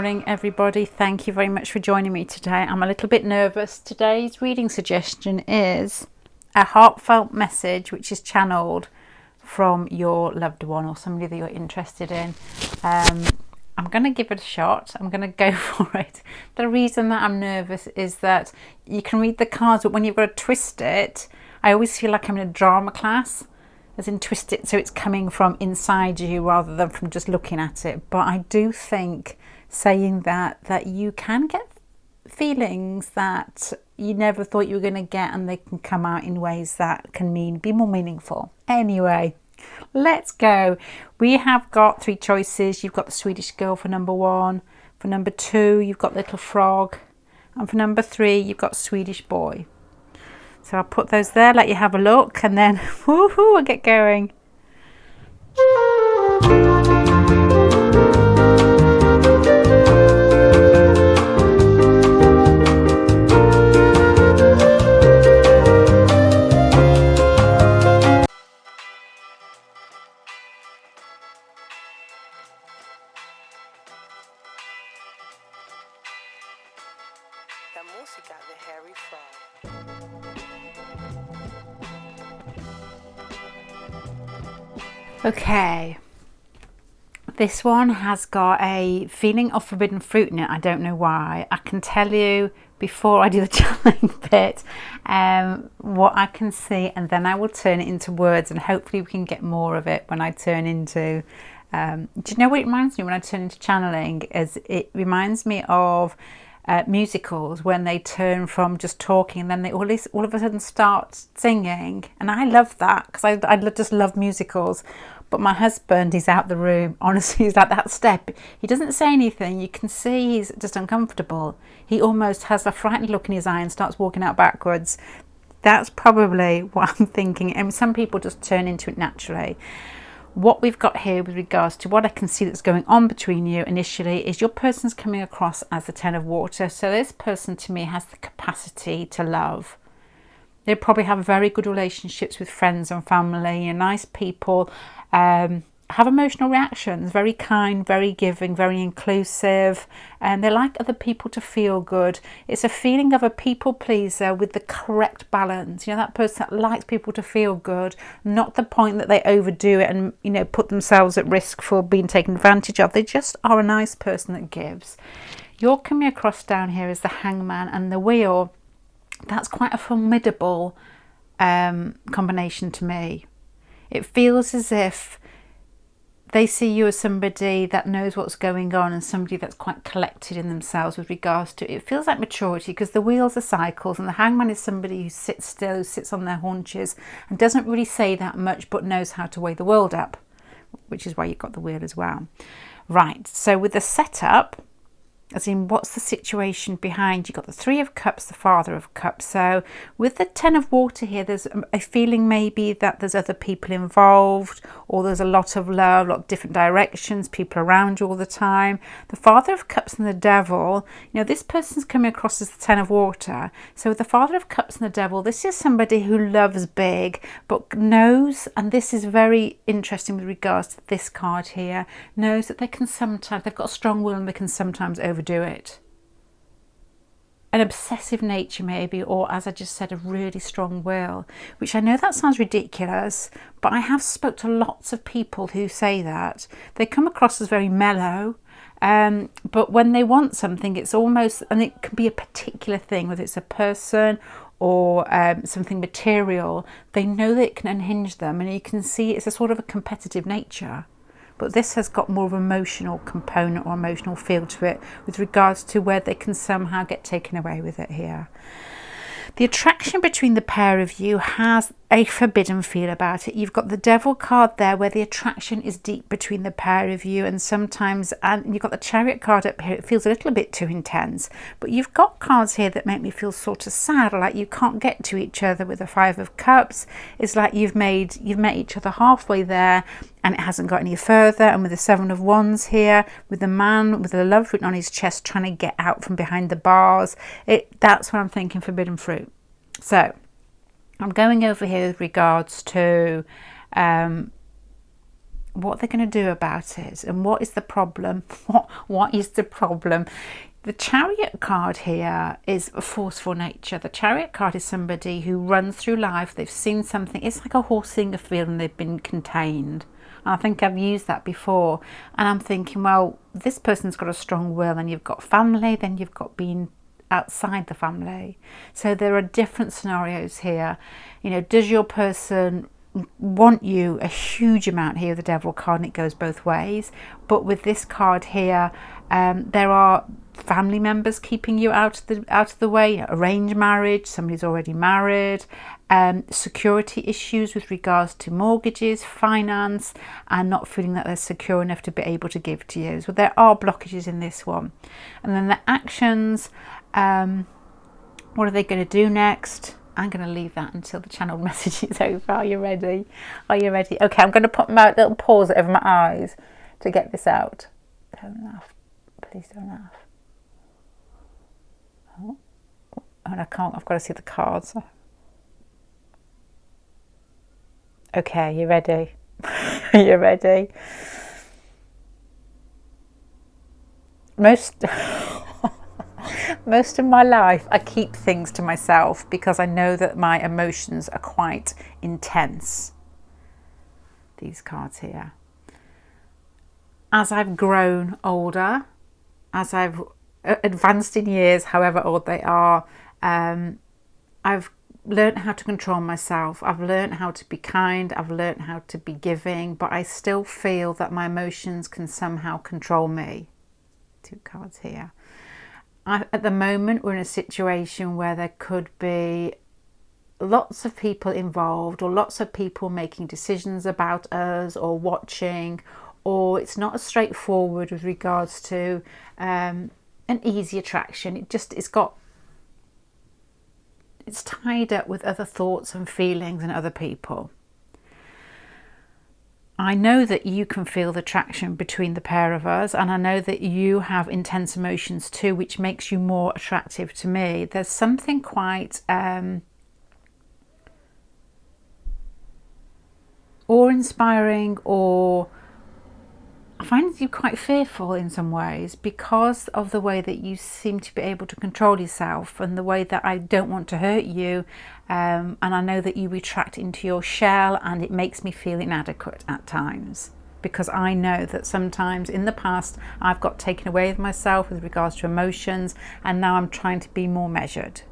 morning, everybody. Thank you very much for joining me today. I'm a little bit nervous. Today's reading suggestion is a heartfelt message which is channeled from your loved one or somebody that you're interested in. I'm going to give it a shot. I'm going to go for it. The reason that I'm nervous is that you can read the cards, but when you've got to twist it, I always feel like I'm in a drama class. As in twist it so it's coming from inside you rather than from just looking at it. But I do think saying that you can get feelings that you never thought you were going to get, and they can come out in ways that can be more meaningful. Anyway, let's go. We have got 3 choices. You've got the Swedish girl for number 1. For number 2, you've got little frog. And for number 3, you've got Swedish boy. So I'll put those there, let you have a look, and then woohoo, we'll get going. La música de Harry Fraud. Okay, this one has got a feeling of forbidden fruit in it. I don't know why. I can tell you before I do the channeling bit what I can see, and then I will turn it into words, and hopefully we can get more of it when I turn into do you know what it reminds me when I turn into channeling? It reminds me of musicals when they turn from just talking and then they all of a sudden start singing, and I love that because I just love musicals. But my husband, he's out the room, honestly, he's like that step, he doesn't say anything, you can see he's just uncomfortable, he almost has a frightened look in his eye and starts walking out backwards. That's probably what I'm thinking, and some people just turn into it naturally. What we've got here with regards to what I can see that's going on between you initially is your person's coming across as the 10 of water. So this person to me has the capacity to love. They probably have very good relationships with friends and family and nice people, have emotional reactions, very kind, very giving, very inclusive, and they like other people to feel good. It's a feeling of a people pleaser with the correct balance. You know, that person that likes people to feel good, not the point that they overdo it and, you know, put themselves at risk for being taken advantage of. They just are a nice person that gives. You're coming across down here as the hangman and the wheel. That's quite a formidable combination to me. It feels as if they see you as somebody that knows what's going on and somebody that's quite collected in themselves with regards to it. Feels like maturity because the wheels are cycles and the hangman is somebody who sits still, who sits on their haunches and doesn't really say that much but knows how to weigh the world up, which is why you've got the wheel as well. Right, so with the setup, as in what's the situation behind, you've got the 3 of Cups, the Father of Cups. So with the 10 of Water here, there's a feeling maybe that there's other people involved, or there's a lot of love, a lot of different directions, people around you all the time. The Father of Cups and the Devil, you know, this person's coming across as the 10 of Water. So with the Father of Cups and the Devil, this is somebody who loves big, but knows, and this is very interesting with regards to this card here, knows that they can sometimes, they've got a strong will and they can sometimes overdo it. An obsessive nature maybe, or as I just said, a really strong will, which I know that sounds ridiculous, but I have spoke to lots of people who say that. They come across as very mellow, but when they want something, it's almost, and it can be a particular thing, whether it's a person or something material, they know that it can unhinge them, and you can see it's a sort of a competitive nature. But this has got more of an emotional component or emotional feel to it with regards to where they can somehow get taken away with it here. The attraction between the pair of you has a forbidden feel about it. You've got the Devil card there where the attraction is deep between the pair of you, and sometimes, and you've got the Chariot card up here, it feels a little bit too intense. But you've got cards here that make me feel sort of sad, like you can't get to each other. With the 5 of Cups, it's like you've met each other halfway there and it hasn't got any further. And with the 7 of Wands here, with the man with the love written on his chest trying to get out from behind the bars, that's what I'm thinking, forbidden fruit. So I'm going over here with regards to what they're going to do about it, and what is the problem. What is the problem? The Chariot card here is a forceful nature. The Chariot card is somebody who runs through life. They've seen something. It's like a horse seeing a field and they've been contained. And I think I've used that before. And I'm thinking, well, this person's got a strong will, and you've got family, then you've got being outside the family. So there are different scenarios here. You know, does your person want you a huge amount here, the Devil card, and it goes both ways. But with this card here, there are family members keeping you out of the way. Arranged marriage, somebody's already married, security issues with regards to mortgages, finance, and not feeling that they're secure enough to be able to give to you. So there are blockages in this one. And then the actions, what are they going to do next? I'm going to leave that until the channel message is over. Are you ready? Are you ready? Okay, I'm going to put my little pause over my eyes to get this out. Don't laugh. Please don't laugh. Oh, and I can't. I've got to see the cards. Okay, you ready? Are you ready? Most of my life I keep things to myself because I know that my emotions are quite intense. These cards here. As I've grown older, as I've advanced in years, however old they are, I've learned how to control myself. I've learned how to be kind. I've learned how to be giving, but I still feel that my emotions can somehow control me. Two cards here. At the moment, we're in a situation where there could be lots of people involved, or lots of people making decisions about us or watching, or it's not as straightforward with regards to an easy attraction. It's tied up with other thoughts and feelings and other people. I know that you can feel the attraction between the pair of us, and I know that you have intense emotions too, which makes you more attractive to me. There's something quite awe-inspiring, or I find you quite fearful in some ways because of the way that you seem to be able to control yourself, and the way that I don't want to hurt you, and I know that you retract into your shell, and it makes me feel inadequate at times because I know that sometimes in the past I've got taken away with myself with regards to emotions, and now I'm trying to be more measured.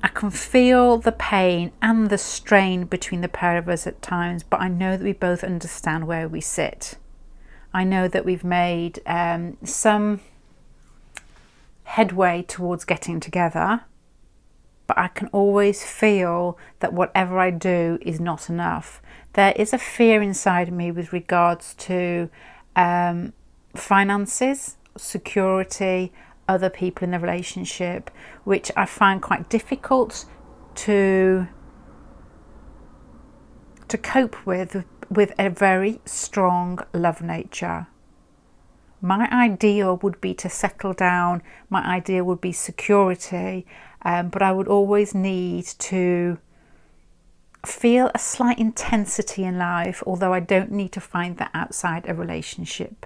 I can feel the pain and the strain between the pair of us at times, but I know that we both understand where we sit. I know that we've made some headway towards getting together, but I can always feel that whatever I do is not enough. There is a fear inside me with regards to finances, security, other people in the relationship, which I find quite difficult to cope with a very strong love nature. My ideal would be to settle down. My ideal would be security, but I would always need to feel a slight intensity in life, although I don't need to find that outside a relationship.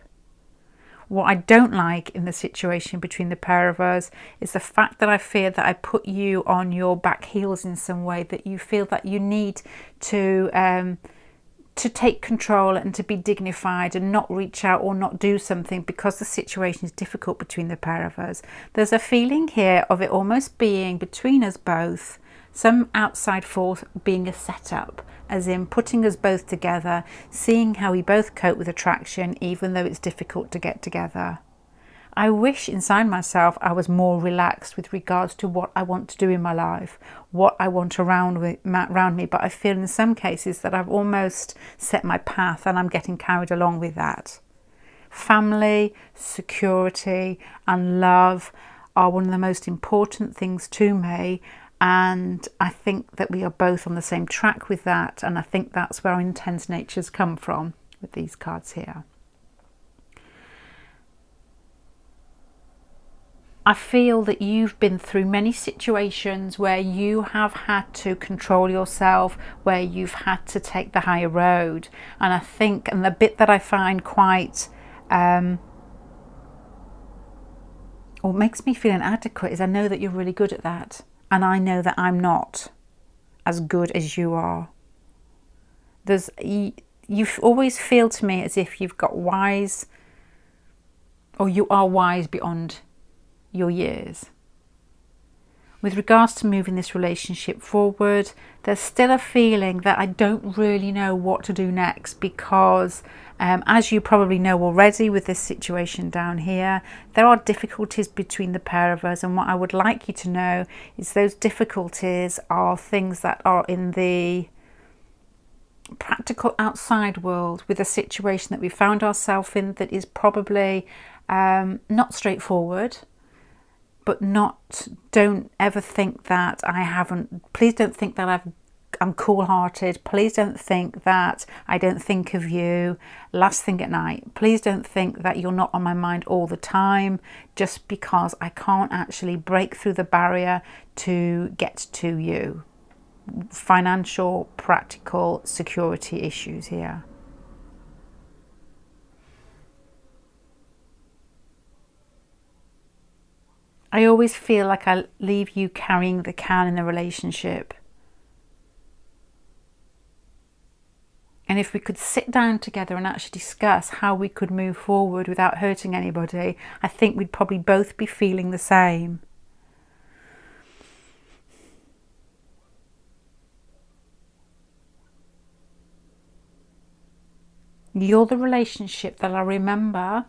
What I don't like in the situation between the pair of us is the fact that I fear that I put you on your back heels in some way, that you feel that you need to take control and to be dignified and not reach out or not do something because the situation is difficult between the pair of us. There's a feeling here of it almost being between us both, some outside force being a setup, as in putting us both together, seeing how we both cope with attraction, even though it's difficult to get together. I wish inside myself I was more relaxed with regards to what I want to do in my life, what I want around me, but I feel in some cases that I've almost set my path and I'm getting carried along with that. Family, security, and love are one of the most important things to me, and I think that we are both on the same track with that, and I think that's where our intense natures come from with these cards here. I feel that you've been through many situations where you have had to control yourself, where you've had to take the higher road. And I think, and the bit that I find quite, or makes me feel inadequate, is I know that you're really good at that. And I know that I'm not as good as you are. You always feel to me as if you've got wise, or you are wise beyond your years. With regards to moving this relationship forward, there's still a feeling that I don't really know what to do next, because as you probably know already with this situation down here, there are difficulties between the pair of us, and what I would like you to know is those difficulties are things that are in the practical outside world, with a situation that we found ourselves in that is probably not straightforward. But don't ever think that I haven't, please don't think that I'm cool-hearted. Please don't think that I don't think of you last thing at night. Please don't think that you're not on my mind all the time, just because I can't actually break through the barrier to get to you. Financial, practical, security issues here. I always feel like I leave you carrying the can in the relationship. And if we could sit down together and actually discuss how we could move forward without hurting anybody, I think we'd probably both be feeling the same. You're the relationship that I remember,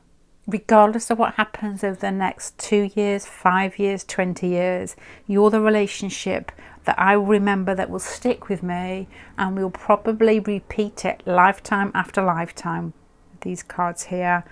regardless of what happens over the next 2 years, 5 years, 20 years. You're the relationship that I remember that will stick with me, and we'll probably repeat it lifetime after lifetime. These cards here.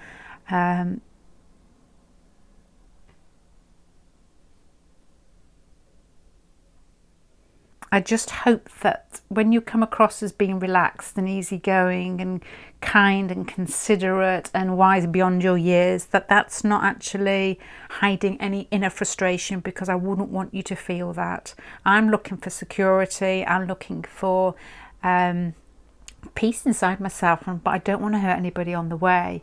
I just hope that when you come across as being relaxed and easygoing and kind and considerate and wise beyond your years, that's not actually hiding any inner frustration, because I wouldn't want you to feel that. I'm looking for security. I'm looking for peace inside myself, but I don't want to hurt anybody on the way.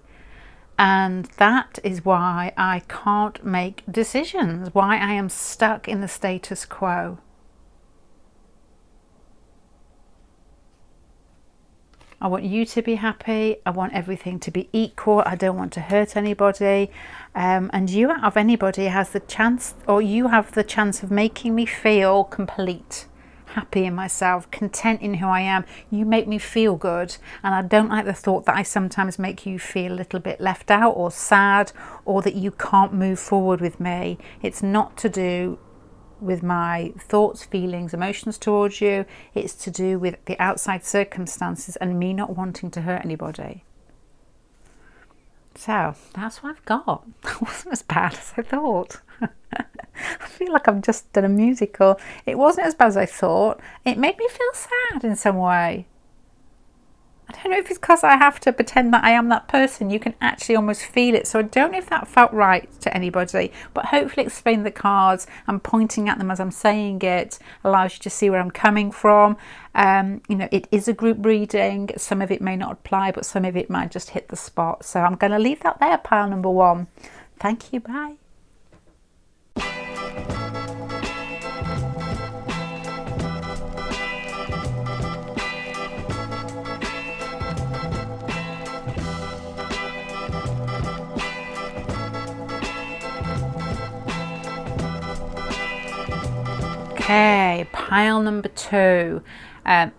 And that is why I can't make decisions, why I am stuck in the status quo. I want you to be happy. I want everything to be equal. I don't want to hurt anybody. And you, out of anybody, has the chance, or you have the chance of making me feel complete, happy in myself, content in who I am. You make me feel good. And I don't like the thought that I sometimes make you feel a little bit left out or sad, or that you can't move forward with me. It's not to do with my thoughts, feelings, emotions towards you. It's to do with the outside circumstances and me not wanting to hurt anybody. So that's what I've got. It wasn't as bad as I thought. I feel like I've just done a musical. It wasn't as bad as I thought. It made me feel sad in some way. I don't know if it's because I have to pretend that I am that person. You can actually almost feel it. So I don't know if that felt right to anybody, but hopefully explaining the cards and pointing at them as I'm saying it allows you to see where I'm coming from. It is a group reading. Some of it may not apply, but some of it might just hit the spot. So I'm going to leave that there, pile number 1. Thank you. Bye. Okay, pile number 2.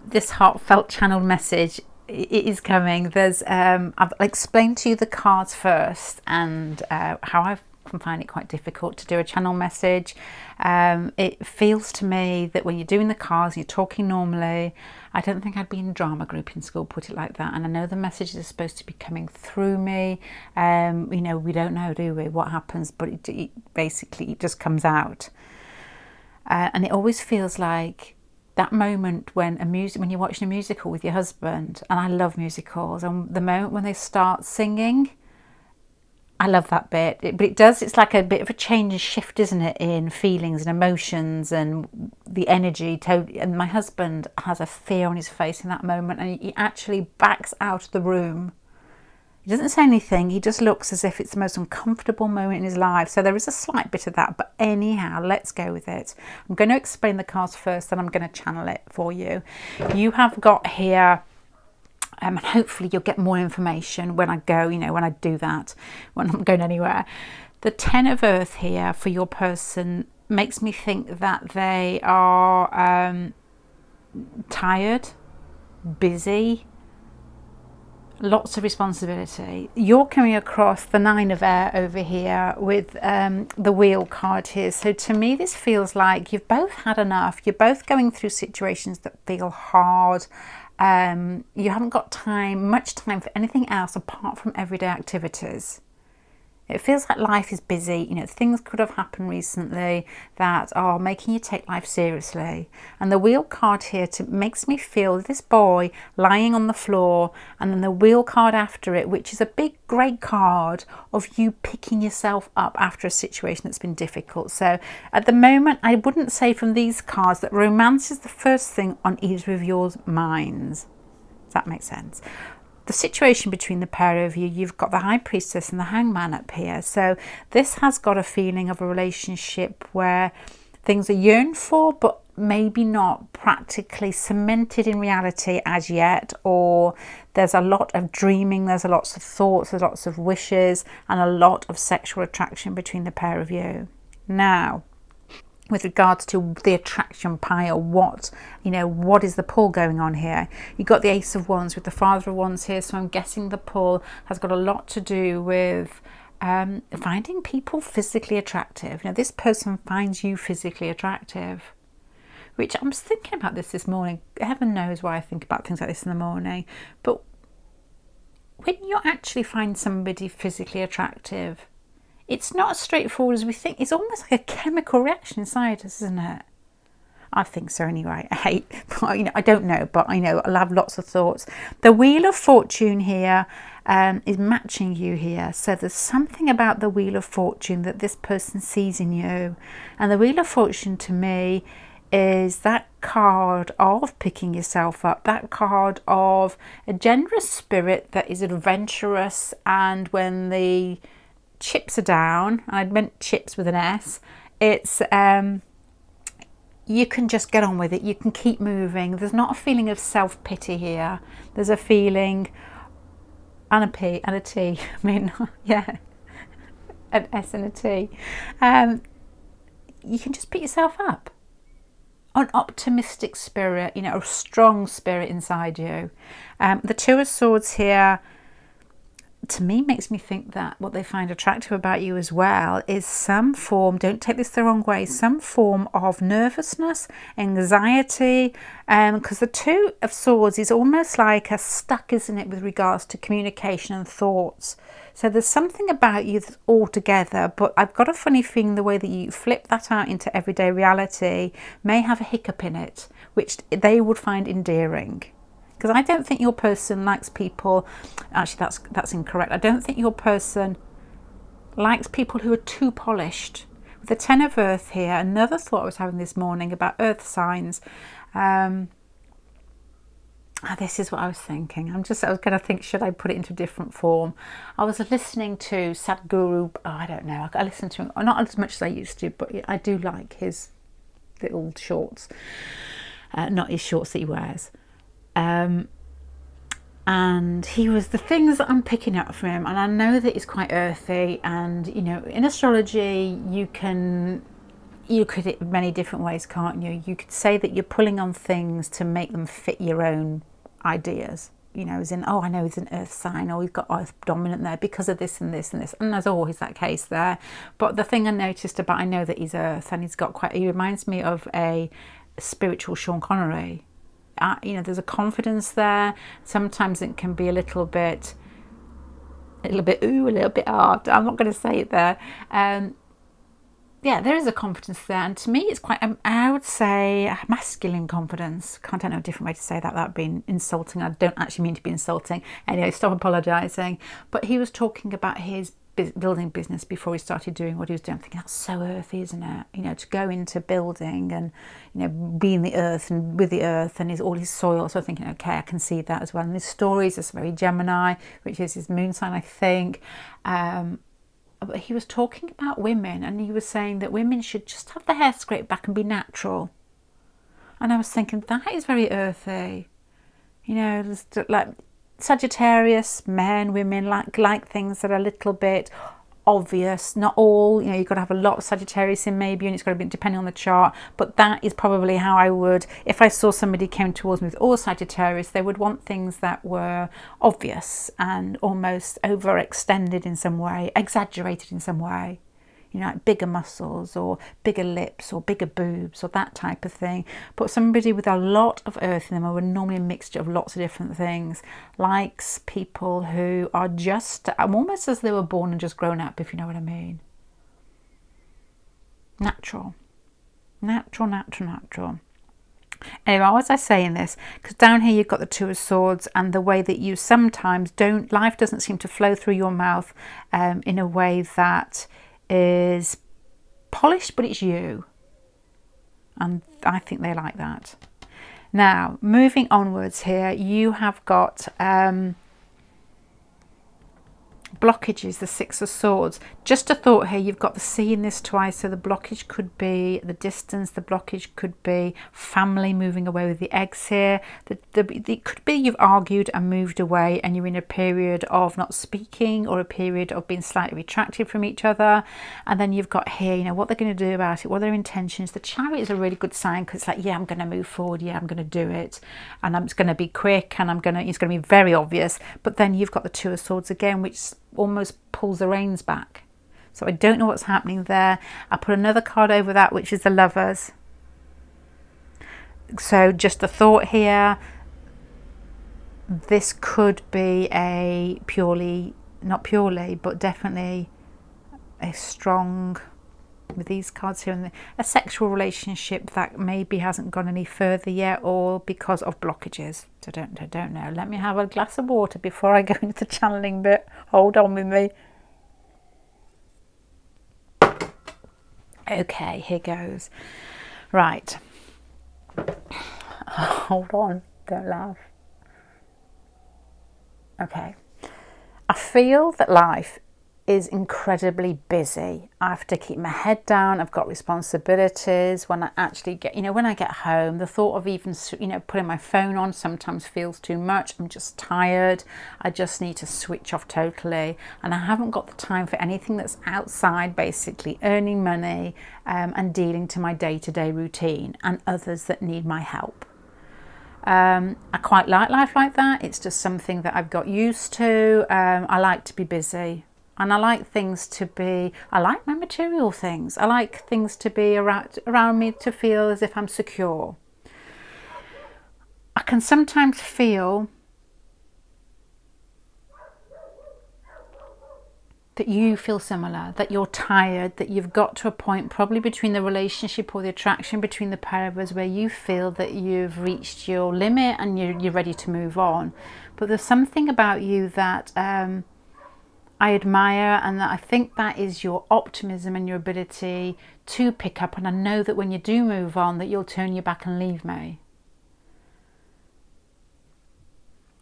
This heartfelt channeled message, it is coming. I've explained to you the cards first, and how I can find it quite difficult to do a channel message. It feels to me that when you're doing the cards, you're talking normally. I don't think I'd be in drama group in school, put it like that. And I know the messages are supposed to be coming through me. We don't know, do we, what happens, but it basically just comes out. And it always feels like that moment when you're watching a musical with your husband, and I love musicals, and the moment when they start singing, I love that bit, but it does, it's like a bit of a change and shift, isn't it, in feelings and emotions and the energy. And my husband has a fear on his face in that moment, and he actually backs out of the room. He doesn't say anything, he just looks as if it's the most uncomfortable moment in his life. So there is a slight bit of that, but anyhow, let's go with it. I'm going to explain the cards first, then I'm going to channel it for you. You have got here, and hopefully you'll get more information when I go, when I do that, when I'm going anywhere. The Ten of Earth here for your person makes me think that they are tired, busy, lots of responsibility. You're coming across the Nine of Air over here with the Wheel card here. So to me, this feels like you've both had enough. You're both going through situations that feel hard. You haven't got much time for anything else apart from everyday activities. It feels like life is busy. Things could have happened recently that are making you take life seriously. And the Wheel card here makes me feel this boy lying on the floor, and then the Wheel card after it, which is a big, great card of you picking yourself up after a situation that's been difficult. So at the moment, I wouldn't say from these cards that romance is the first thing on either of your minds. Does that make sense? The situation between the pair of you, you've got the High Priestess and the Hangman up here. So this has got a feeling of a relationship where things are yearned for, but maybe not practically cemented in reality as yet, or there's a lot of dreaming, there's lots of thoughts, there's lots of wishes, and a lot of sexual attraction between the pair of you. Now, with regards to the attraction pile, what is the pull going on here? You've got the Ace of Wands with the Father of Wands here, so I'm guessing the pull has got a lot to do with finding people physically attractive. This person finds you physically attractive, which I was thinking about this morning. Heaven knows why I think about things like this in the morning. But when you actually find somebody physically attractive, it's not as straightforward as we think. It's almost like a chemical reaction inside us, isn't it? I think so anyway. I don't know, but I know I'll have lots of thoughts. The Wheel of Fortune here is matching you here. So there's something about the Wheel of Fortune that this person sees in you. And the Wheel of Fortune to me is that card of picking yourself up, that card of a generous spirit that is adventurous, and when the chips are down, and I meant chips with an S, it's you can just get on with it, you can keep moving. There's not a feeling of self-pity here, there's a feeling, and a P and a T, I mean, yeah, an S and a T. You can just pick yourself up. An optimistic spirit, a strong spirit inside you. The Two of Swords here, to me, makes me think that what they find attractive about you as well is some form, don't take this the wrong way, some form of nervousness, anxiety, because the Two of Swords is almost like a stuck, isn't it, with regards to communication and thoughts. So there's something about you that's all together, but I've got a funny feeling the way that you flip that out into everyday reality may have a hiccup in it, which they would find endearing. Because I don't think your person likes people, actually that's incorrect, I don't think your person likes people who are too polished. With the Ten of Earth here, another thought I was having this morning about earth signs, this is what I was thinking. I was going to think, should I put it into a different form? I was listening to Sadhguru, I don't know, I listen to him, not as much as I used to, but I do like his little shorts, not his shorts that he wears. And he was the things that I'm picking up from him, and I know that it's quite earthy, and in astrology you could it many different ways, can't you? You could say that you're pulling on things to make them fit your own ideas, as in, oh, I know he's an earth sign, or he's got earth dominant there because of this and this and this, and there's always that case there. But the thing I noticed about, I know that he's earth, and he reminds me of a spiritual Sean Connery. There's a confidence there. Sometimes it can be a little bit ooh, a little bit hard. I'm not going to say it there. There is a confidence there, and to me it's quite, I would say, a masculine confidence. I don't know a different way to say that without being insulting. I don't actually mean to be insulting. Anyway, stop apologising. But he was talking about his building business before he started doing what he was doing. I'm thinking, that's so earthy, isn't it? You know, to go into building and, you know, be in the earth and with the earth and all his soil. So I'm thinking, okay, I can see that as well. And his stories is very Gemini, which is his moon sign, I think. But he was talking about women, and he was saying that women should just have their hair scraped back and be natural. And I was thinking, that is very earthy. You know, like Sagittarius, men, women like things that are a little bit obvious. Not all, you know, you've got to have a lot of Sagittarius in maybe, and it's got to be depending on the chart. But that is probably how I would, if I saw somebody came towards me with all Sagittarius, they would want things that were obvious and almost overextended in some way, exaggerated in some way. You know, like bigger muscles or bigger lips or bigger boobs or that type of thing. But somebody with a lot of earth in them, or normally a mixture of lots of different things, likes people who are just almost as they were born and just grown up, if you know what I mean. Natural. Natural, natural, natural. Anyway, why was I saying this? Because down here you've got the Two of Swords, and the way that you sometimes life doesn't seem to flow through your mouth in a way that is polished, but it's you, and I think they like that. Now, moving onwards here, you have got blockages, the Six of Swords. Just a thought here, you've got the sea in this twice, so the blockage could be the distance, the blockage could be family moving away with the eggs here. It could be you've argued and moved away and you're in a period of not speaking, or a period of being slightly retracted from each other. And then you've got here, you know, what they're going to do about it, what are their intentions. The Chariot is a really good sign, because it's like, yeah, I'm going to move forward, yeah, I'm going to do it, and it's going to be quick, and it's going to be very obvious. But then you've got the Two of Swords again, which almost pulls the reins back. So I don't know what's happening there. I put another card over that, which is the Lovers. So just a thought here, this could be a not purely, but definitely a strong, with these cards here, and a sexual relationship that maybe hasn't gone any further yet, or because of blockages. So I don't know. Let me have a glass of water before I go into the channeling bit. Hold on with me. Okay, here goes. Right. Hold on. Don't laugh. Okay. I feel that life is incredibly busy. I have to keep my head down. I've got responsibilities. When I actually get, when I get home, the thought of even, putting my phone on sometimes feels too much. I'm just tired. I just need to switch off totally. And I haven't got the time for anything that's outside, basically earning money and dealing to my day-to-day routine and others that need my help. I quite like life like that. It's just something that I've got used to. I like to be busy. And I like things to be, I like my material things. I like things to be around me to feel as if I'm secure. I can sometimes feel that you feel similar, that you're tired, that you've got to a point probably between the relationship or the attraction between the pair of us where you feel that you've reached your limit and you're ready to move on. But there's something about you that I admire, and that I think that is your optimism and your ability to pick up. And I know that when you do move on, that you'll turn your back and leave me.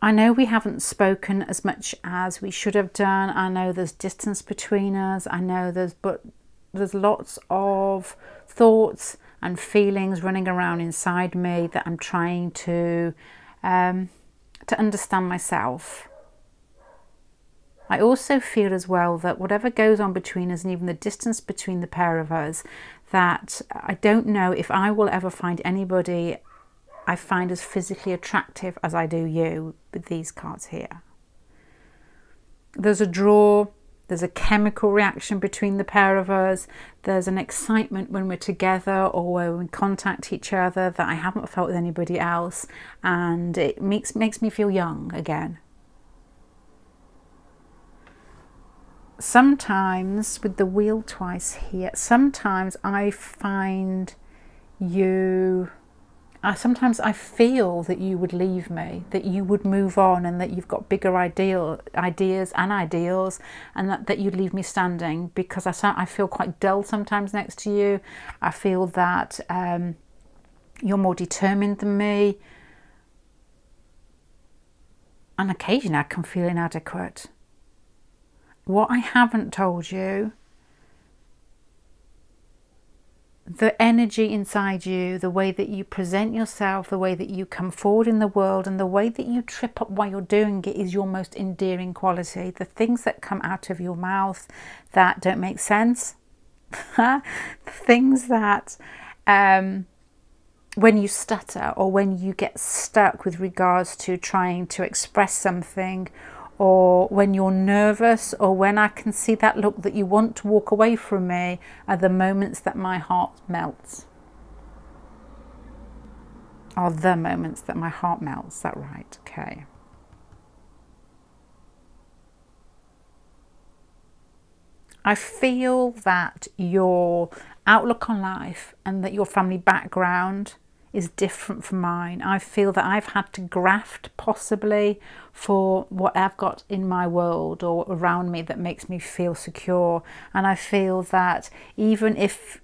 I know we haven't spoken as much as we should have done. I know there's distance between us. I know there's lots of thoughts and feelings running around inside me that I'm trying to understand myself. I also feel as well that whatever goes on between us, and even the distance between the pair of us, that I don't know if I will ever find anybody I find as physically attractive as I do you with these cards here. There's a draw, there's a chemical reaction between the pair of us, there's an excitement when we're together or when we contact each other that I haven't felt with anybody else, and it makes me feel young again. Sometimes with the wheel twice here, sometimes I find you, Sometimes I feel that you would leave me, that you would move on, and that you've got bigger ideas and ideals, and that you'd leave me standing, because I feel quite dull sometimes next to you. I feel that you're more determined than me, and occasionally I can feel inadequate. What I haven't told you, the energy inside you, the way that you present yourself, the way that you come forward in the world, and the way that you trip up while you're doing it is your most endearing quality. The things that come out of your mouth that don't make sense, the things that when you stutter, or when you get stuck with regards to trying to express something, or when you're nervous, or when I can see that look that you want to walk away from me, are the moments that my heart melts. Are the moments that my heart melts. Is that right? Okay. I feel that your outlook on life and that your family background is different from mine. I feel that I've had to graft possibly for what I've got in my world or around me that makes me feel secure. And I feel that even if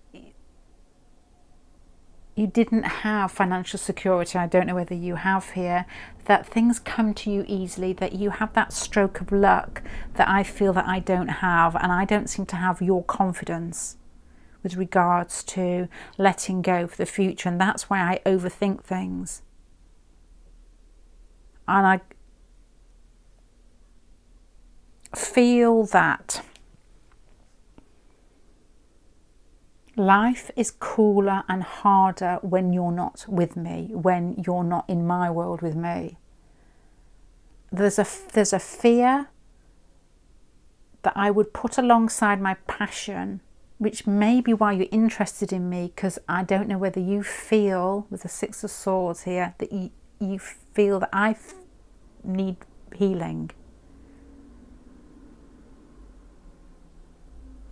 you didn't have financial security, I don't know whether you have here, that things come to you easily, that you have that stroke of luck that I feel that I don't have, and I don't seem to have your confidence with regards to letting go for the future, and that's why I overthink things. And I feel that life is cooler and harder when you're not with me, when you're not in my world with me. There's a fear that I would put alongside my passion, which may be why you're interested in me, because I don't know whether you feel, with the Six of Swords here, that you feel that I need healing.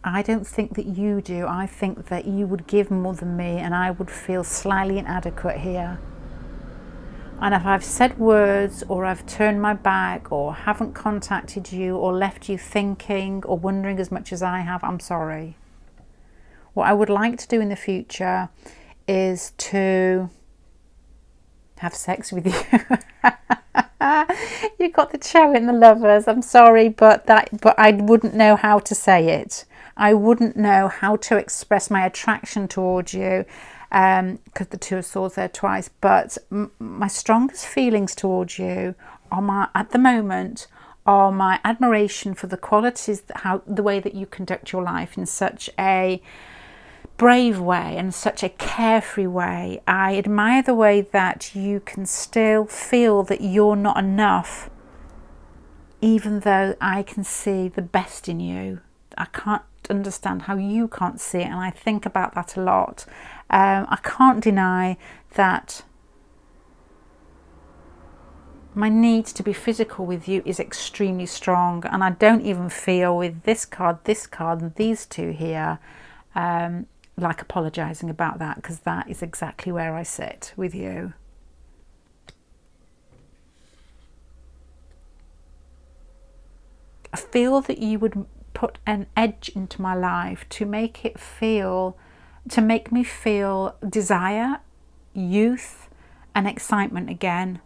I don't think that you do. I think that you would give more than me, and I would feel slightly inadequate here. And if I've said words, or I've turned my back, or haven't contacted you, or left you thinking or wondering as much as I have, I'm sorry. What I would like to do in the future is to have sex with you. You got the Chariot and the Lovers. I'm sorry, but I wouldn't know how to say it. I wouldn't know how to express my attraction towards you, because the Two of Swords there twice. But my strongest feelings towards you at the moment are my admiration for the qualities, the way that you conduct your life in such a brave way and such a carefree way. I admire the way that you can still feel that you're not enough, even though I can see the best in you. I can't understand how you can't see it, and I think about that a lot. I can't deny that my need to be physical with you is extremely strong, and I don't even feel with this card, and these two here, like apologising about that, because that is exactly where I sit with you. I feel that you would put an edge into my life to make me feel desire, youth and excitement again.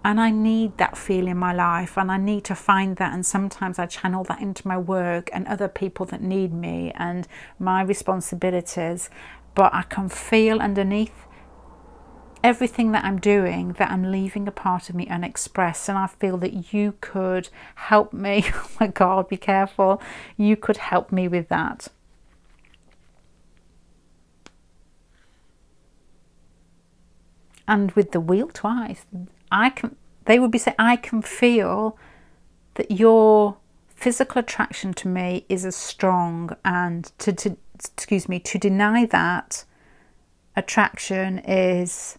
And I need that feel in my life, and I need to find that, and sometimes I channel that into my work and other people that need me and my responsibilities. But I can feel underneath everything that I'm doing that I'm leaving a part of me unexpressed, and I feel that you could help me. Oh my God, be careful. You could help me with that. And with the Wheel twice, they would be saying, I can feel that your physical attraction to me is as strong, and to deny that attraction is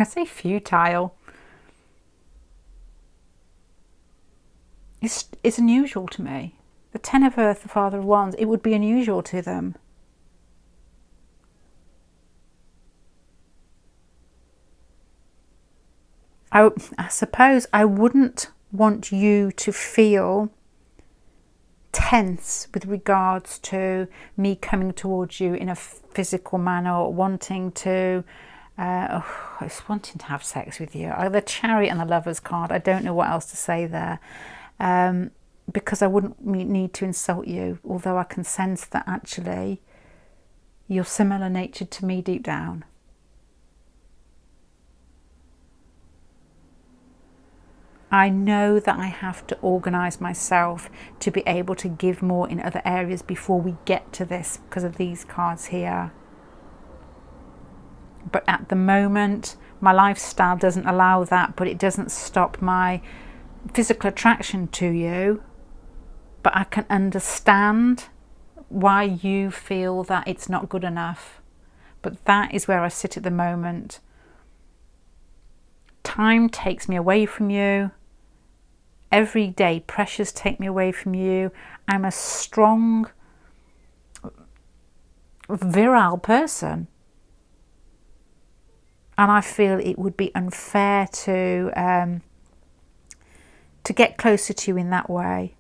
I say futile. is unusual to me. The Ten of Earth, the Father of Wands, it would be unusual to them. I suppose I wouldn't want you to feel tense with regards to me coming towards you in a physical manner, or wanting to wanting to have sex with you. The Chariot and the Lovers card, I don't know what else to say there, because I wouldn't need to insult you, although I can sense that actually you're similar natured to me deep down. I know that I have to organise myself to be able to give more in other areas before we get to this, because of these cards here. But at the moment, my lifestyle doesn't allow that, but it doesn't stop my physical attraction to you. But I can understand why you feel that it's not good enough. But that is where I sit at the moment. Time takes me away from you. Every day pressures take me away from you. I'm a strong, virile person. And I feel it would be unfair to get closer to you in that way.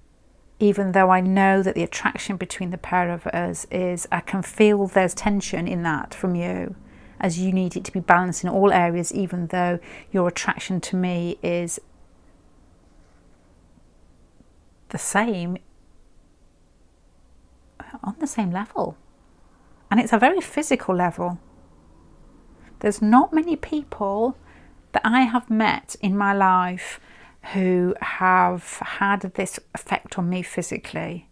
Even though I know that the attraction between the pair of us is, I can feel there's tension in that from you, as you need it to be balanced in all areas, even though your attraction to me is the same, on the same level, and it's a very physical level. There's not many people that I have met in my life who have had this effect on me physically,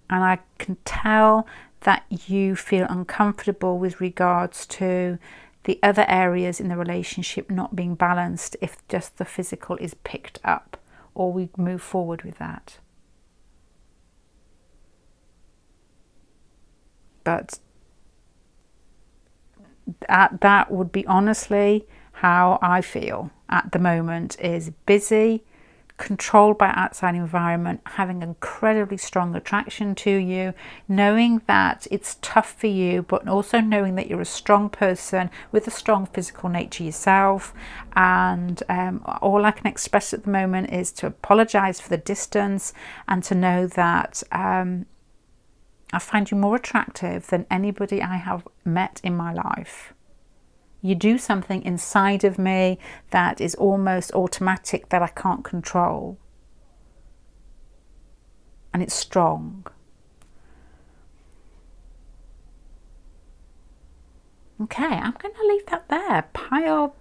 and I can tell that you feel uncomfortable with regards to the other areas in the relationship not being balanced if just the physical is picked up, or we move forward with that. But that would be honestly how I feel at the moment, is busy, controlled by outside environment, having incredibly strong attraction to you, knowing that it's tough for you, but also knowing that you're a strong person with a strong physical nature yourself. And all I can express at the moment is to apologize for the distance, and to know that I find you more attractive than anybody I have met in my life. You do something inside of me that is almost automatic, that I can't control. And it's strong. Okay, I'm going to leave that there. Pile.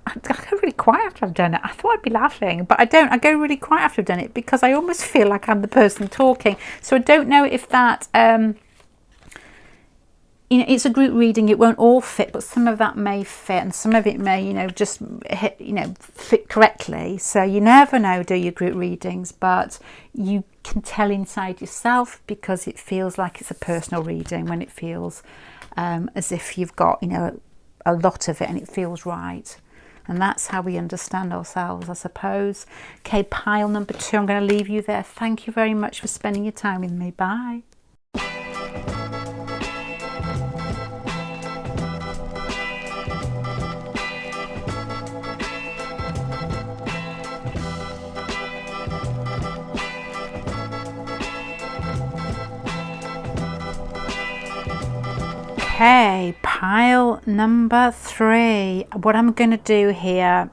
I go really quiet after I've done it. I thought I'd be laughing, but I don't. I go really quiet after I've done it because I almost feel like I'm the person talking. So I don't know if that... it's a group reading, it won't all fit, but some of that may fit, and some of it may, just hit, fit correctly. So you never know, do your group readings, but you can tell inside yourself, because it feels like it's a personal reading when it feels as if you've got, a lot of it and it feels right. And that's how we understand ourselves, I suppose. Okay, pile number 2, I'm going to leave you there. Thank you very much for spending your time with me. Bye. Okay, pile number 3. What I'm going to do here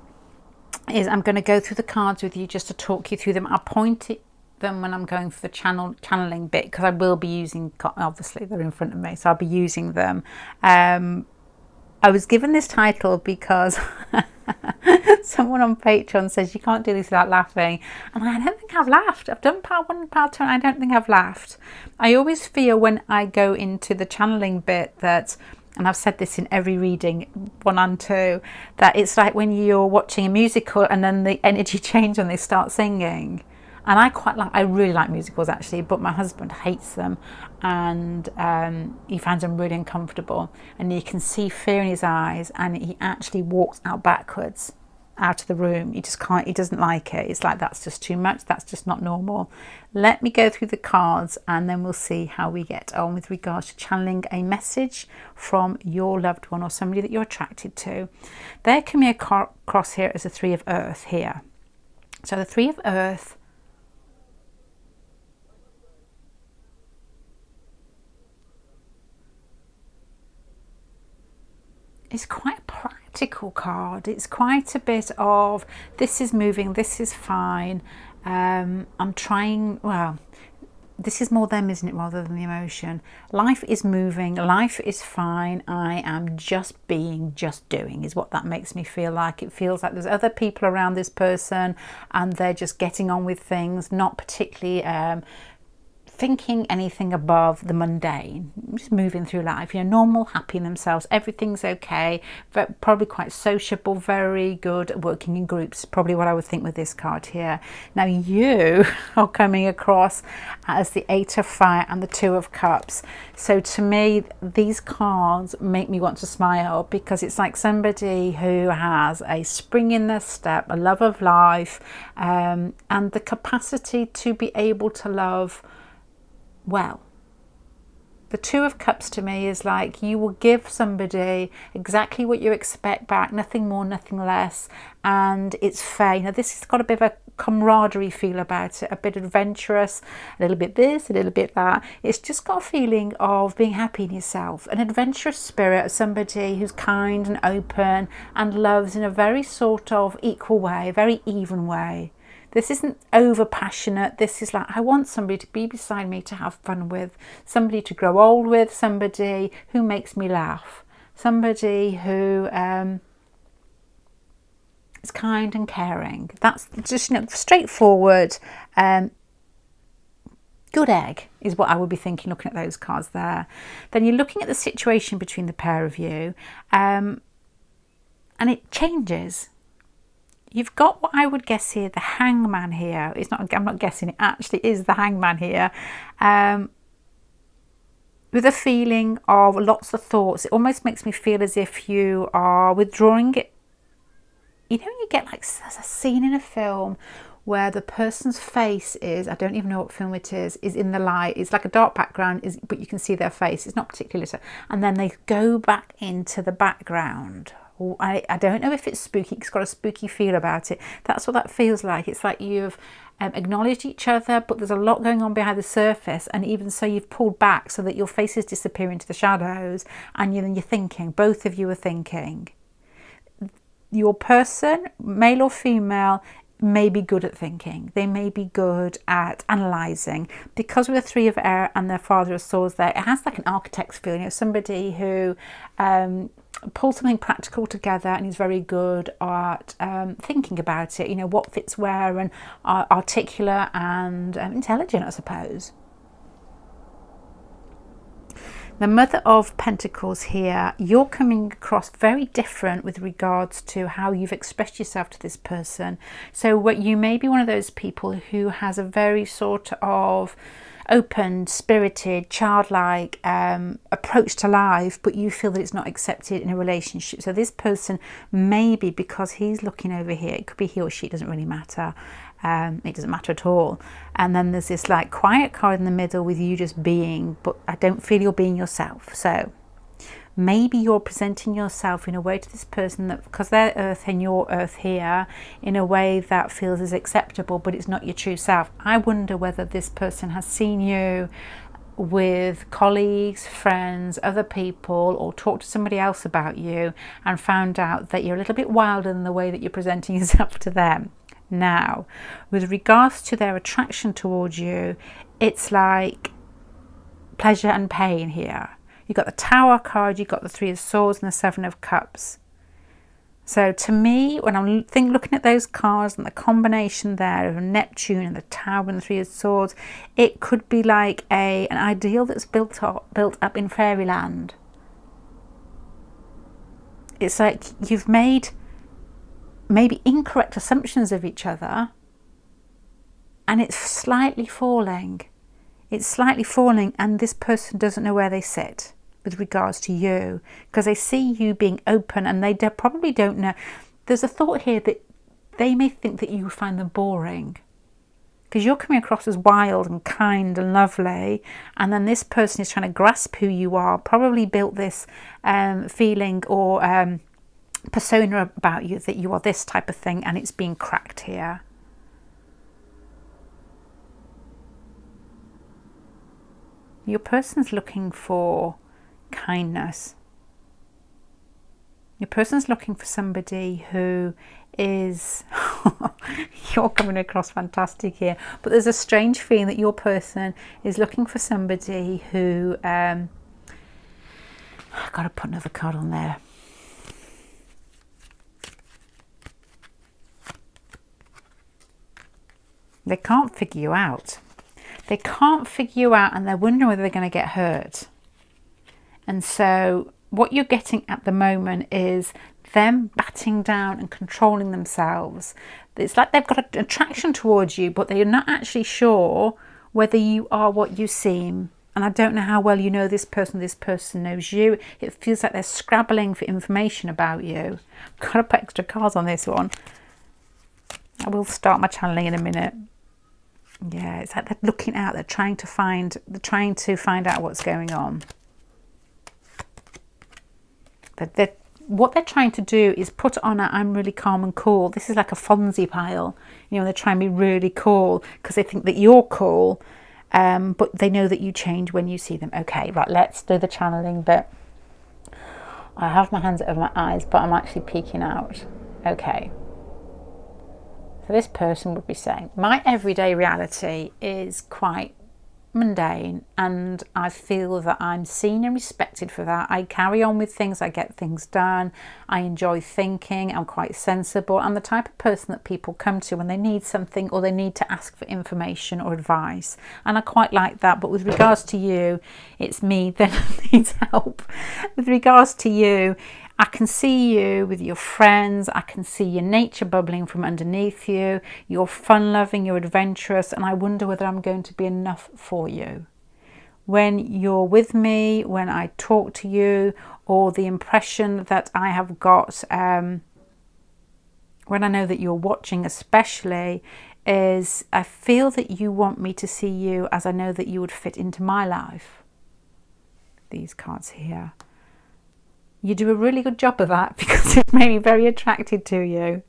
is I'm going to go through the cards with you just to talk you through them. I'll point them when I'm going for the channeling bit, because I will be using, obviously they're in front of me, so I'll be using them. I was given this title because someone on Patreon says you can't do this without laughing, and I don't think I've laughed. I've done part 1 and part 2 and I don't think I've laughed. I always feel when I go into the channeling bit that, and I've said this in every reading 1 and 2, that it's like when you're watching a musical and then the energy changes and they start singing. And I really like musicals actually, but my husband hates them, and he finds them really uncomfortable, and you can see fear in his eyes, and he actually walks out backwards out of the room. He just can't, he doesn't like it. It's like, that's just too much, that's just not normal. Let me go through the cards and then we'll see how we get on with regards to channeling a message from your loved one or somebody that you're attracted to. There can be a cross here as a Three of Earth here. So the Three of Earth is quite a practical card. It's quite a bit of, this is moving, this is fine. I'm trying, well, this is more them, isn't it, rather than the emotion. Life is moving, life is fine. I am just being, just doing is what that makes me feel like. It feels like there's other people around this person and they're just getting on with things, not particularly thinking anything above the mundane, just moving through life, you know, normal, happy in themselves, everything's okay, but probably quite sociable, very good at working in groups, probably what I would think with this card here. Now you are coming across as the Eight of Fire and the Two of Cups. So to me, these cards make me want to smile, because it's like somebody who has a spring in their step, a love of life, and the capacity to be able to love well. The Two of Cups to me is like, you will give somebody exactly what you expect back, nothing more, nothing less, and it's fair. Now this has got a bit of a camaraderie feel about it, a bit adventurous, a little bit this, a little bit that. It's just got a feeling of being happy in yourself, an adventurous spirit of somebody who's kind and open and loves in a very sort of equal way, a very even way. This isn't over passionate. This is like, I want somebody to be beside me to have fun with, somebody to grow old with, somebody who makes me laugh, somebody who is kind and caring. That's just, you know, straightforward. Good egg is what I would be thinking looking at those cards there. Then you're looking at the situation between the pair of you, and it changes. You've got what I would guess here, the Hangman here. It's not, I'm not guessing, it actually is the Hangman here. With a feeling of lots of thoughts. It almost makes me feel as if you are withdrawing it. You know, you get like, there's a scene in a film where the person's face is, I don't even know what film it is in the light. It's like a dark background, but you can see their face. It's not particularly lit. And then they go back into the background. I don't know if it's spooky. It's got a spooky feel about it. That's what that feels like. It's like you've acknowledged each other, but there's a lot going on behind the surface, and even so you've pulled back so that your faces disappear into the shadows, and then you're thinking, both of you are thinking. Your person, male or female, may be good at thinking. They may be good at analysing. Because with the Three of Air and their Father of Swords there, it has like an architect's feeling. You know, somebody who pull something practical together and is very good at thinking about it, you know, what fits where, and articulate and intelligent, I suppose. The Mother of Pentacles here, you're coming across very different with regards to how you've expressed yourself to this person. So what you may be one of those people who has a very sort of open, spirited, childlike approach to life, but you feel that it's not accepted in a relationship. So this person, maybe because he's looking over here, it could be he or she, it doesn't really matter. It doesn't matter at all. And then there's this like quiet card in the middle with you just being, but I don't feel you're being yourself. So maybe you're presenting yourself in a way to this person that, because they're earth and you're earth here, in a way that feels as acceptable, but it's not your true self. I wonder whether this person has seen you with colleagues, friends, other people, or talked to somebody else about you and found out that you're a little bit wilder than the way that you're presenting yourself to them. Now, with regards to their attraction towards you, it's like pleasure and pain here. You've got the Tower card, you've got the Three of Swords and the Seven of Cups. So to me, when I'm looking at those cards and the combination there of Neptune and the Tower and the Three of Swords, it could be like an ideal that's built up in fairyland. It's like you've made maybe incorrect assumptions of each other, and it's slightly falling. It's slightly falling, and this person doesn't know where they sit with regards to you, because they see you being open, and they probably don't know. there's a thought here that they may think that you find them boring, because you're coming across as wild and kind and lovely, and then this person is trying to grasp who you are, probably built this feeling or persona about you that you are this type of thing, and it's being cracked here. Your person's looking for kindness. Your person's looking for somebody who is you're coming across fantastic here, but there's a strange feeling that your person is looking for somebody who I've got to put another card on there. They can't figure you out. They can't figure you out, and they're wondering whether they're going to get hurt. And so what you're getting at the moment is them batting down and controlling themselves. It's like they've got an attraction towards you, but they're not actually sure whether you are what you seem. And I don't know how well you know this person knows you. It feels like they're scrabbling for information about you. I've got to put extra cards on this one. I will start my channeling in a minute. Yeah, it's like they're looking out, they're trying to find out what's going on. What they're trying to do is put on a I'm really calm and cool. This is like a Fonzie pile. You know, they're trying to be really cool because they think that you're cool, but they know that you change when you see them. Okay, right, let's do the channeling bit. I have my hands over my eyes, but I'm actually peeking out. Okay. So this person would be saying, my everyday reality is quite mundane, and I feel that I'm seen and respected for that. I carry on with things, I get things done, I enjoy thinking, I'm quite sensible. I'm the type of person that people come to when they need something or they need to ask for information or advice, and I quite like that. But with regards to you, it's me that needs help. With regards to you, I can see you with your friends, I can see your nature bubbling from underneath you, you're fun-loving, you're adventurous, and I wonder whether I'm going to be enough for you. When you're with me, when I talk to you, or the impression that I have got when I know that you're watching especially, is I feel that you want me to see you as I know that you would fit into my life. These cards here. You do a really good job of that because it made me very attracted to you.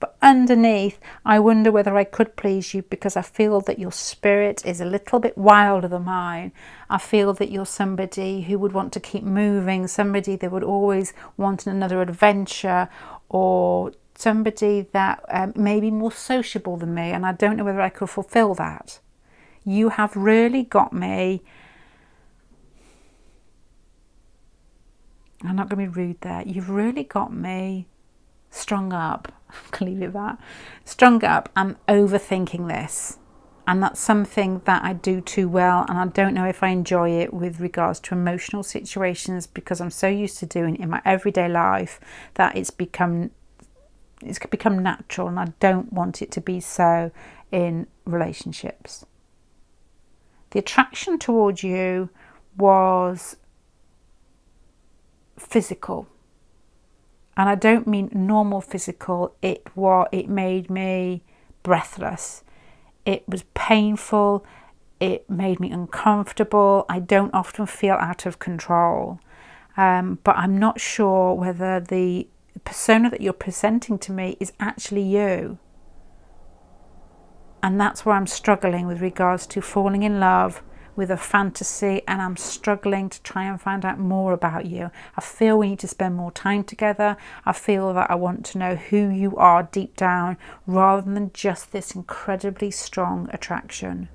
But underneath, I wonder whether I could please you because I feel that your spirit is a little bit wilder than mine. I feel that you're somebody who would want to keep moving, somebody that would always want another adventure, or somebody that may be more sociable than me, and I don't know whether I could fulfill that. You have really got me. I'm not going to be rude there. You've really got me strung up. I'm going to leave it at that. Strung up. I'm overthinking this. And that's something that I do too well. And I don't know if I enjoy it with regards to emotional situations because I'm so used to doing it in my everyday life that it's become natural. And I don't want it to be so in relationships. The attraction towards you was physical, and I don't mean normal physical. It made me breathless. It was painful. It made me uncomfortable. I don't often feel out of control, but I'm not sure whether the persona that you're presenting to me is actually you. And that's where I'm struggling with regards to falling in love with a fantasy, and I'm struggling to try and find out more about you. I feel we need to spend more time together. I feel that I want to know who you are deep down rather than just this incredibly strong attraction.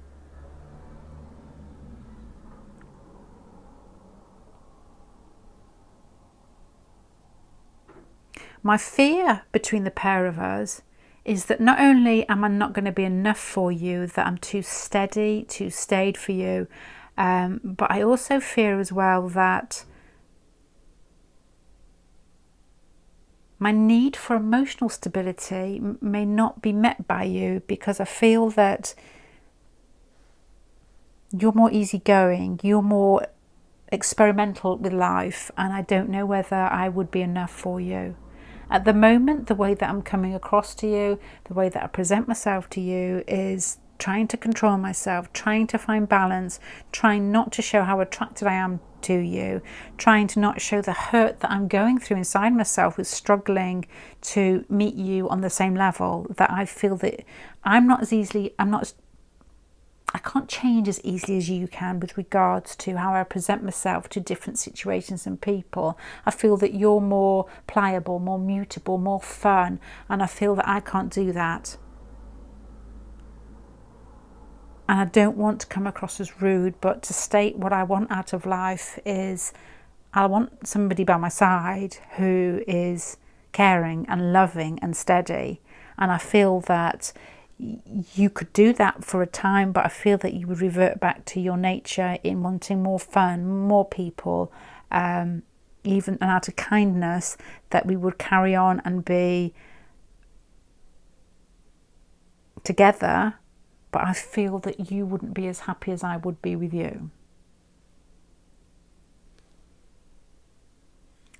My fear between the pair of us is that not only am I not going to be enough for you, that I'm too steady, too staid for you, but I also fear as well that my need for emotional stability may not be met by you because I feel that you're more easygoing, you're more experimental with life, and I don't know whether I would be enough for you. At the moment, the way that I'm coming across to you, the way that I present myself to you is trying to control myself, trying to find balance, trying not to show how attracted I am to you, trying to not show the hurt that I'm going through inside myself with struggling to meet you on the same level, that I feel that I can't change as easily as you can with regards to how I present myself to different situations and people. I feel that you're more pliable, more mutable, more fun, and I feel that I can't do that. And I don't want to come across as rude, but to state what I want out of life is I want somebody by my side who is caring and loving and steady. And I feel that you could do that for a time, but I feel that you would revert back to your nature in wanting more fun, more people, even out of kindness, that we would carry on and be together. But I feel that you wouldn't be as happy as I would be with you.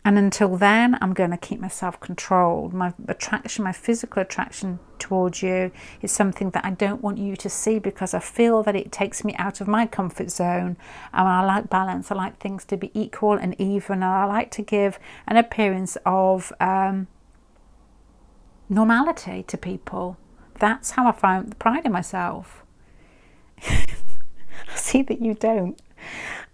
And until then, I'm going to keep myself controlled. My attraction, my physical attraction towards you is something that I don't want you to see, because I feel that it takes me out of my comfort zone. And I like balance. I like things to be equal and even. And I like to give an appearance of normality to people. That's how I find pride in myself. I see that you don't.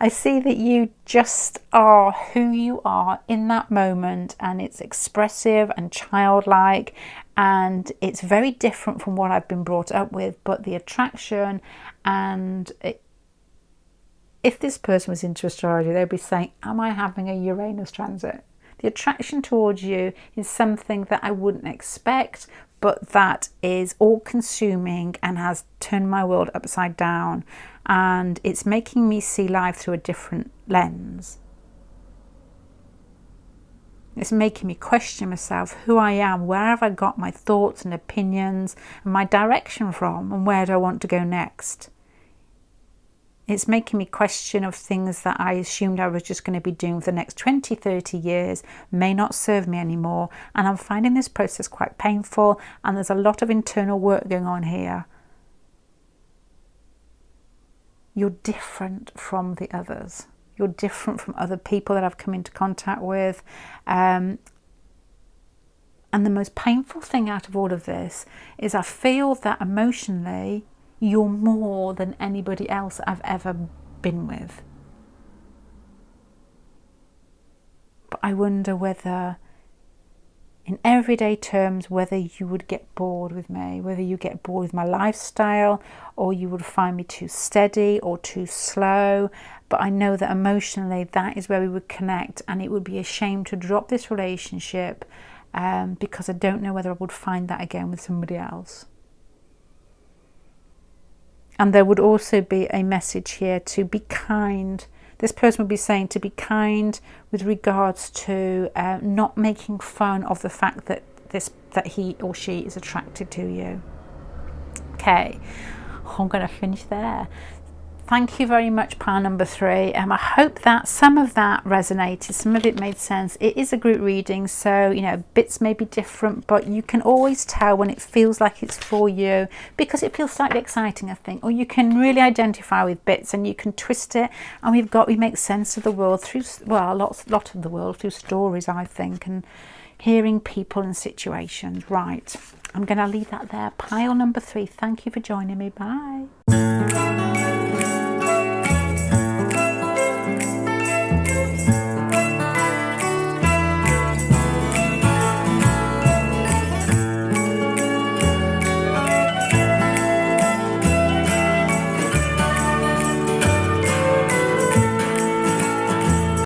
I see that you just are who you are in that moment, and it's expressive and childlike, and it's very different from what I've been brought up with. But the attraction, and if this person was into astrology, they'd be saying, am I having a Uranus transit? The attraction towards you is something that I wouldn't expect, but that is all-consuming and has turned my world upside down. And it's making me see life through a different lens. It's making me question myself, who I am, where have I got my thoughts and opinions and my direction from, and where do I want to go next? It's making me question of things that I assumed I was just going to be doing for the next 20, 30 years may not serve me anymore. And I'm finding this process quite painful, and there's a lot of internal work going on here. You're different from the others. You're different from other people that I've come into contact with. And the most painful thing out of all of this is I feel that emotionally, you're more than anybody else I've ever been with. But I wonder whether, in everyday terms, whether you would get bored with me, whether you get bored with my lifestyle, or you would find me too steady or too slow. But I know that emotionally, that is where we would connect, and it would be a shame to drop this relationship because I don't know whether I would find that again with somebody else. And there would also be a message here to be kind. This person would be saying to be kind with regards to not making fun of the fact that he or she is attracted to you. Okay, I'm going to finish there. Thank you very much, pile number 3. I hope that some of that resonated, some of it made sense. It is a group reading, so bits may be different, but you can always tell when it feels like it's for you, because it feels slightly exciting, I think. Or you can really identify with bits and you can twist it, and we make sense of the world through, well, a lot of the world through stories, I think, and hearing people and situations. Right, I'm going to leave that there. Pile number 3. Thank you for joining me. Bye.